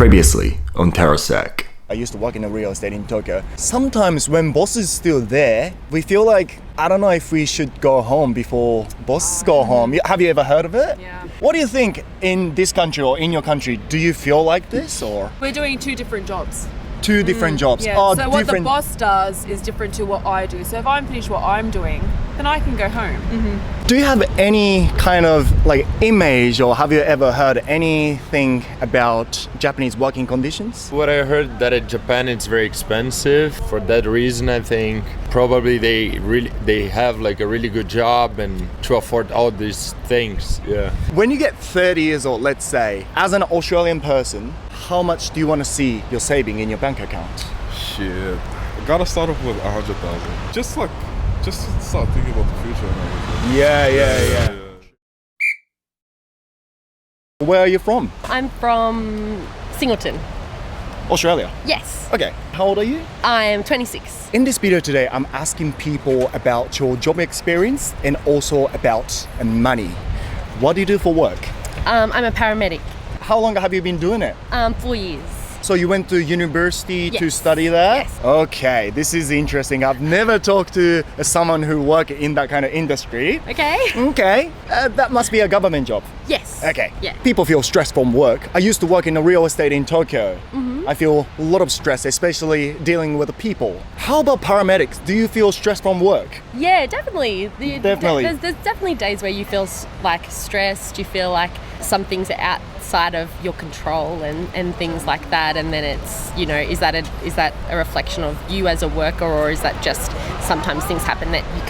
Previously on Tarosack. I used to work in a real estate in Tokyo. Sometimes when boss is still there, we feel like, I don't know if we should go home before boss go home. Have you ever heard of it? Yeah. What do you think in this country or in your country? Do you feel like this or? We're doing two different jobs. Two different jobs. Yeah. Oh, so different. what the boss does is different to what I do. So if I'm finished what I'm doing, then I can go home. Do you have any kind of like image or have you ever heard anything about Japanese working conditions? What I heard that in Japan it's very expensive. For that reason, I think probably they have like a really good job and to afford all these things. Yeah. When you get 30 years old, let's say, as an Australian person, how much do you want to see your saving in your bank account? Shit. I gotta start off with 100,000. Just to start thinking about the future and everything. Yeah. Where are you from? I'm from Singleton. Australia. Yes. Okay. How old are you? I'm 26. In this video today, I'm asking people about your job experience and also about money. What do you do for work? I'm a paramedic. How long have you been doing it? 4 years. So you went to university to Yes. study there? Yes. Okay, this is interesting. I've never talked to someone who works in that kind of industry. Okay. Okay, that must be a government job. Yes. Okay. Yeah. People feel stressed from work. I used to work in a real estate in Tokyo. I feel a lot of stress, especially dealing with the people. How about paramedics? Do you feel stressed from work? Yeah, definitely. Definitely. There's definitely days where you feel like stressed. You feel like some things are outside of your control and things like that. And then it's, you know, is that a reflection of you as a worker, or is that just sometimes things happen that you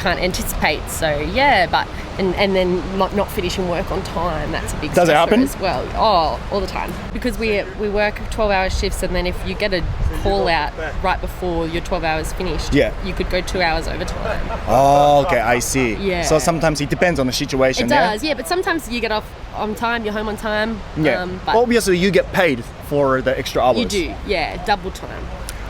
can't anticipate? So yeah, but and then not finishing work on time, that's a big Does it stressor happen? as well. Oh, all the time, because we work 12-hour shifts, and then if you get a call out right before your 12 hours finished, you could go 2 hours overtime. Oh, okay, I see. Yeah. So sometimes it depends on the situation. It does, yeah, but sometimes you get off on time, you're home on time. Yeah. But Obviously, you get paid for the extra hours. you do, yeah, double time.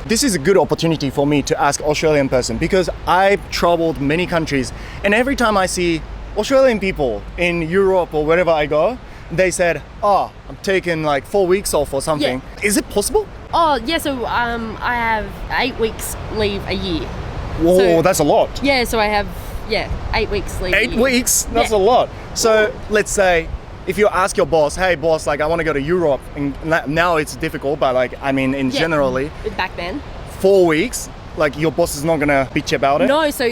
This is a good opportunity for me to ask Australian person, because I've traveled many countries, and every time I see Australian people in Europe or wherever I go, they said, "Oh, I'm taking like 4 weeks off or something." Yeah. Is it possible? Oh, yeah, so I have 8 weeks leave a year. Whoa, So- that's a lot. Yeah, so I have, 8 weeks leave a 8 year. weeks? That's Yeah. a lot. So let's say if you ask your boss, "Hey boss, like I want to go to Europe," and now it's difficult, but like I mean, in Yeah. generally, Back then. 4 weeks, like your boss is not gonna bitch about it. No, so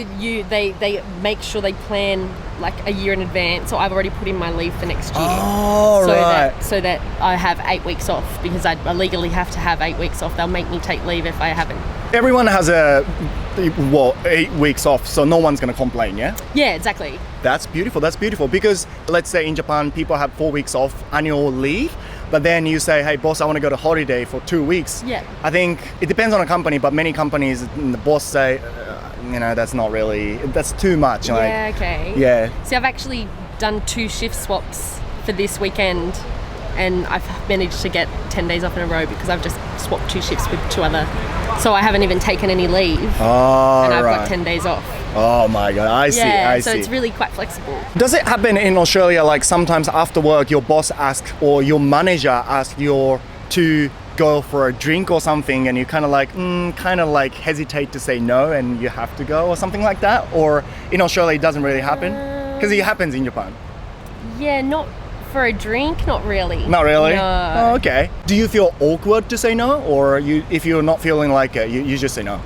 they make sure they plan like a year in advance. So I've already put in my leave for next year. Oh, right. So that I have 8 weeks off, because I legally have to have 8 weeks off. They'll make me take leave if I haven't. Everyone has 8 weeks off, so no one's gonna complain, yeah? Yeah, exactly. That's beautiful, because let's say in Japan, people have 4 weeks off annual leave, but then you say, "Hey boss, I want to go to holiday for 2 weeks." Yeah. I think it depends on a company, but many companies, the boss say, that's too much. Yeah, okay. Yeah. See, I've actually done 2 shift swaps for this weekend, and I've managed to get 10 days off in a row because I've just swapped 2 shifts with 2 other. So I haven't even taken any leave, Oh, and I've right. got 10 days off. Oh my God, I see. So it's really quite flexible. Does it happen in Australia, like sometimes after work, your boss asks or your manager asks you to go for a drink or something, and you kind of like hesitate to say no, and you have to go or something like that? Or in Australia, it doesn't really happen? Because it happens in Japan. Yeah, not for a drink, not really. Not really? No. Oh, okay. Do you feel awkward to say no? Or if you're not feeling like it, you just say no?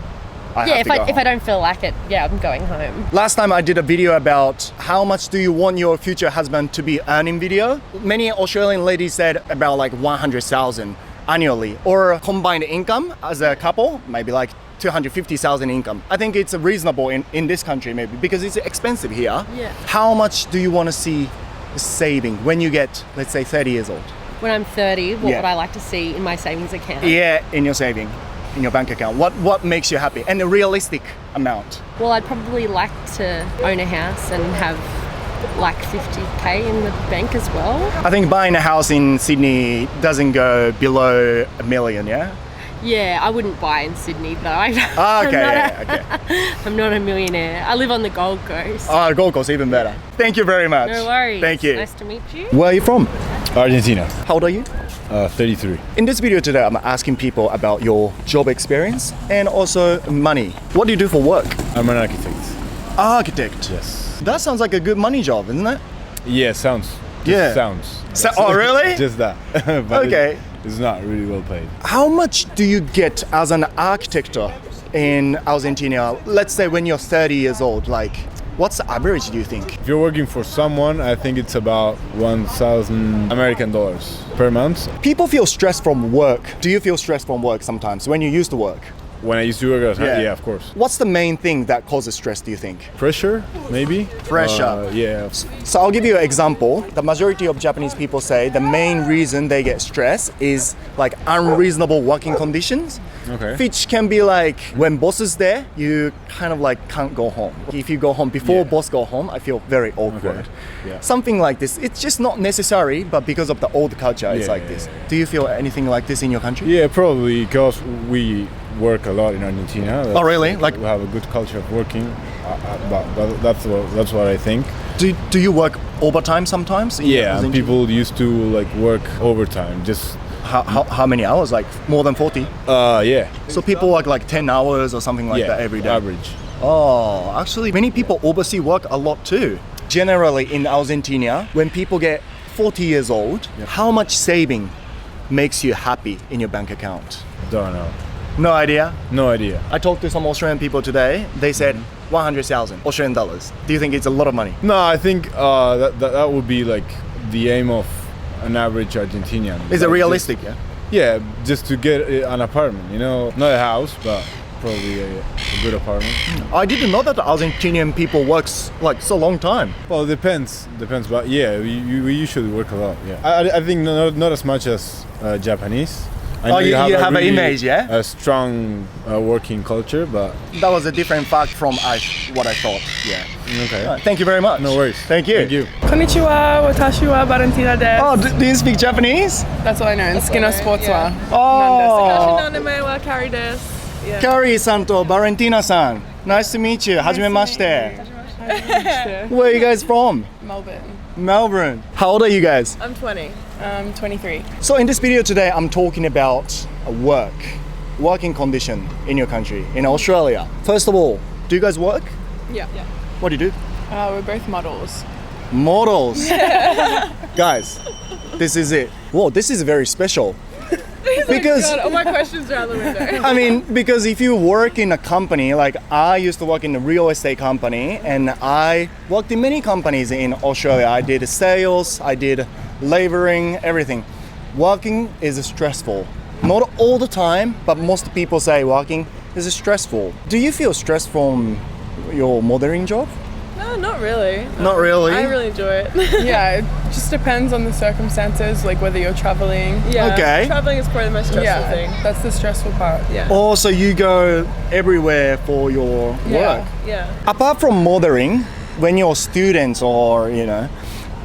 Yeah, if I don't feel like it, yeah, I'm going home. Last time I did a video about how much do you want your future husband to be earning video. Many Australian ladies said about like 100,000 annually, or combined income as a couple, maybe like 250,000 income. I think it's reasonable in this country maybe, because it's expensive here. Yeah. How much do you want to see saving when you get, let's say, 30 years old? When I'm 30, what Yeah. would I like to see in my savings account? Yeah, in your saving, in your bank account. What makes you happy? And a realistic amount. Well, I'd probably like to own a house and have like 50k in the bank as well. I think buying a house in Sydney doesn't go below $1 million, yeah? Yeah, I wouldn't buy in Sydney though. Okay. I'm not a millionaire. I live on the Gold Coast. Gold Coast, even better. Thank you very much. No worries. Thank you. Nice to meet you. Where are you from? Argentina, How old are you? 33. In this video today, I'm asking people about your job experience and also money. What do you do for work? I'm an architect. Architect. Yes. That sounds like a good money job, isn't it? Yeah, sounds. Yeah. Sounds. Oh, really? Just that. But Okay. It's not really well paid. How much do you get as an architect in Argentina? Let's say when you're 30 years old, like, what's the average, do you think? If you're working for someone, I think it's about 1,000 American dollars per month. People feel stressed from work. Do you feel stressed from work sometimes when you used to work? When I used to work, yeah, of course. What's the main thing that causes stress, do you think? Pressure, maybe? Pressure. Yeah. So I'll give you an example. The majority of Japanese people say the main reason they get stressed is like unreasonable working conditions. Okay. Which can be like when boss is there, you kind of like can't go home. If you go home before boss go home, I feel very awkward. Okay. Yeah. Something like this. It's just not necessary, but because of the old culture, it's Yeah, like yeah, this. yeah. Do you feel anything like this in your country? Yeah, probably because we work a lot in Argentina. Oh, really? Like, We have a good culture of working. But that's what I think. do you work overtime sometimes? Yeah, Argentina? people used to like work overtime. Just How many hours? Like more than 40? yeah. So people work like 10 hours or something like that every day? Average. Oh, actually, many people overseas work a lot too. Generally, in Argentina, when people get 40 years old, how much saving makes you happy in your bank account? Don't know. No idea. No idea. I talked to some Australian people today. They said 100,000 Australian dollars. Do you think it's a lot of money? No, I think that would be like the aim of an average Argentinian. Is it Like, realistic? Yeah. Yeah, just to get an apartment, you know, not a house, but probably a good apartment. I didn't know that the Argentinian people works like so long time. Well, it depends, but yeah, we usually work a lot. Yeah, I think not as much as Japanese. I know You have a an image, yeah? A strong working culture, but That was a different fact from what I thought. Yeah. okay. Thank you very much. No worries. Thank you. Thank you. Konnichiwa, watashi wa Valentina desu. Oh, do you speak Japanese? That's all I know. And Skinner Sports wa. Oh, Naname wa Carrie desu. Yeah. Carrie-san to Valentina-san. Nice to meet you. Hajimemashite. Where are you guys from? Melbourne. Melbourne. How old are you guys? I'm 20. 23. So in this video today, I'm talking about working condition in your country, in Australia. First of all, do you guys work? Yeah. What do you do? We're both models. Models. Guys, this is it. Whoa, this is very special. Because All my questions are out the window. I mean, because if you work in a company, like I used to work in a real estate company and I worked in many companies in Australia. I did sales, I did laboring, everything. Working is stressful. Not all the time, but most people say working is stressful. Do you feel stressed from your modeling job? No, not really. Not really. I really enjoy it. Yeah, it just depends on the circumstances, like whether you're traveling. Yeah. Okay. Traveling is probably the most stressful thing. That's the stressful part. Yeah. Oh, so you go everywhere for your work. Yeah. Apart from mothering, when you're students or,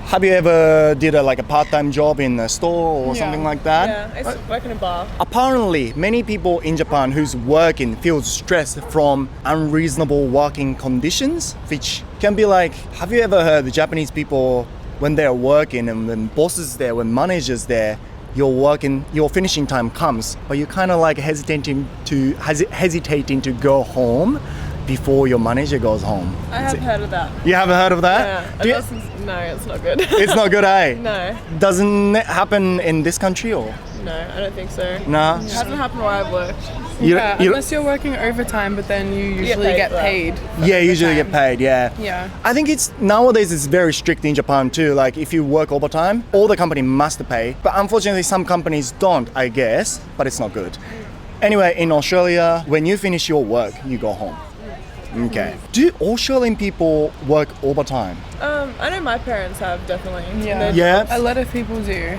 have you ever did a part-time job in a store or Yeah. something like that? Yeah. I used to work in a bar. Apparently, many people in Japan who's working feel stressed from unreasonable working conditions, which can be like, have you ever heard the Japanese people when they're working and when bosses there, when managers there, you're working, your finishing time comes, but you're kind of like hesitating to go home before your manager goes home. I have heard of that. You haven't heard of that? Yeah. Do you- No, it's not good. it's not good, eh? No. Doesn't it happen in this country or? No, I don't think so. No. It hasn't happened where I've worked. Yeah, unless you're working overtime, but then you usually get paid. Yeah, usually get paid, yeah. Yeah. I think nowadays it's very strict in Japan too. Like if you work overtime, all the company must pay. But unfortunately some companies don't, I guess, but it's not good. Anyway, in Australia, when you finish your work, you go home. Okay. Do Australian people work overtime? I know my parents have definitely. Yeah. Yeah. A lot of people do. Yeah.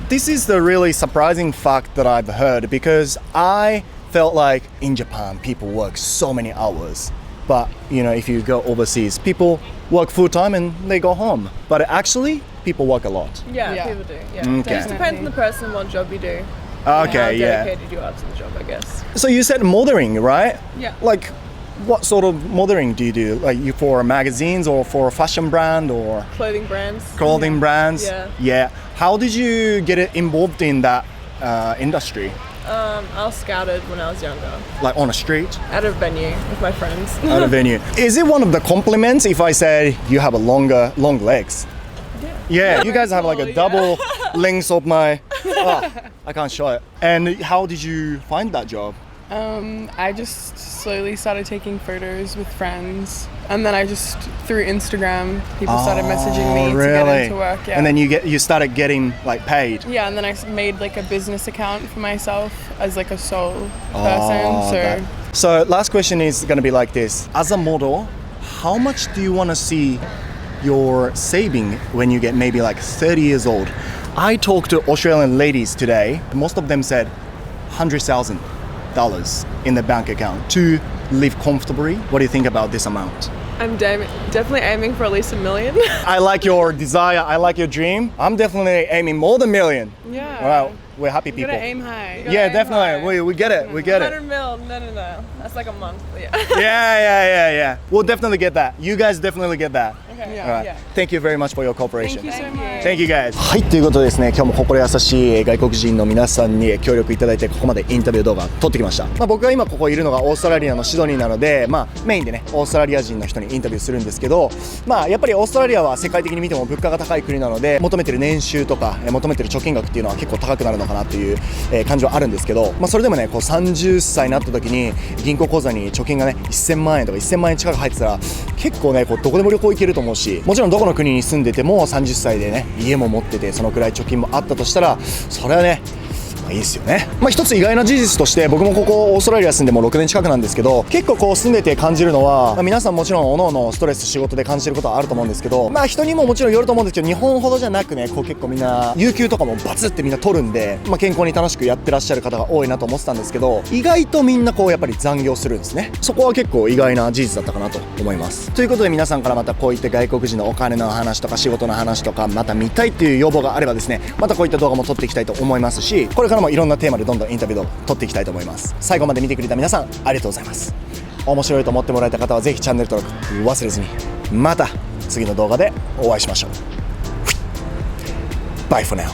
This is the really surprising fact that I've heard because I felt like in Japan people work so many hours. But if you go overseas, people work full time and they go home. But actually, people work a lot. Yeah, Yeah. people do. Yeah. Okay. It just depends on the person, what job you do. how Okay, yeah. dedicated you are to the job, I guess. So you said modeling, right? Yeah. Like, what sort of modeling do you do? Like, you for magazines or for a fashion brand or Clothing brands. clothing brands? Yeah. Yeah. How did you get involved in that industry? I was scouted when I was younger. Like on a street, At a venue with my friends. at a venue. Is it one of the compliments if I say you have long legs? Yeah, you guys have like a Cool, double length of my. Oh, I can't show it. And how did you find that job? I just slowly started taking photos with friends, and then I just through Instagram people started messaging me to get into work. Yeah. And then you started getting like paid. yeah, and then I made like a business account for myself as like a sole Oh, person. So last question is going to be like this. As a model, how much do you want to see your saving when you get maybe like 30 years old? I talked to Australian ladies today. Most of them said $100,000 in the bank account to live comfortably. What do you think about this amount? I'm definitely aiming for at least $1 million. I like your desire. I like your dream. I'm definitely aiming more than $1 million. Yeah. Well, we're happy You people. gotta aim high. You gotta Yeah, aim definitely. high. We get it. We get it. 100 mil. No. That's like a month. Yeah. Yeah. We'll definitely get that. You guys definitely get that. Okay. Alright. Yeah. Thank you very much for your cooperation. Thank you so much. Thank you guys. はい、ということでですね、今日も心優しい外国人の皆さんに協力いただいてここまでインタビュー動画撮ってきました。僕が今ここいるのがオーストラリアのシドニーなので、メインでね、オーストラリア人の人にインタビューするんですけど、やっぱりオーストラリアは世界的に見ても物価が高い国なので、求めてる年収とか求めてる貯金額っていうのは結構高くなるのかなっていう感じはあるんですけど、それでもね、こう30歳になった時に銀行口座に貯金がね1000万円とか1000万円近く入ってたら結構ねこうどこでも旅行行けると思うし、もちろんどこの国に住んでても30歳でね家も持っててそのくらい貯金もあったとしたらそれはねいいですよね。一つ意外な事実として僕もここオーストラリア住んでも6年近くなんですけど、結構こう住んでて感じるのは、皆さんもちろん各々ストレス仕事で感じてることはあると思うんですけど、人にももちろんよると思うんですけど、日本ほどじゃなくねこう結構みんな有給とかもバツってみんな取るんで、健康に楽しくやってらっしゃる方が多いなと思ってたんですけど、意外とみんなこうやっぱり残業するんですね。そこは結構意外な事実だったかなと思います。ということで皆さんからまたこういった外国人のお金の話とか仕事の話とかまた見たいっていう要望があればですね、またこういった動画も撮っていきたいと思いますし、これからもいろんなテーマでどんどんインタビューを撮っていきたいと思います。最後まで見てくれた皆さんありがとうございます。面白いと思ってもらえた方はぜひチャンネル登録忘れずに、また次の動画でお会いしましょう。Bye for now.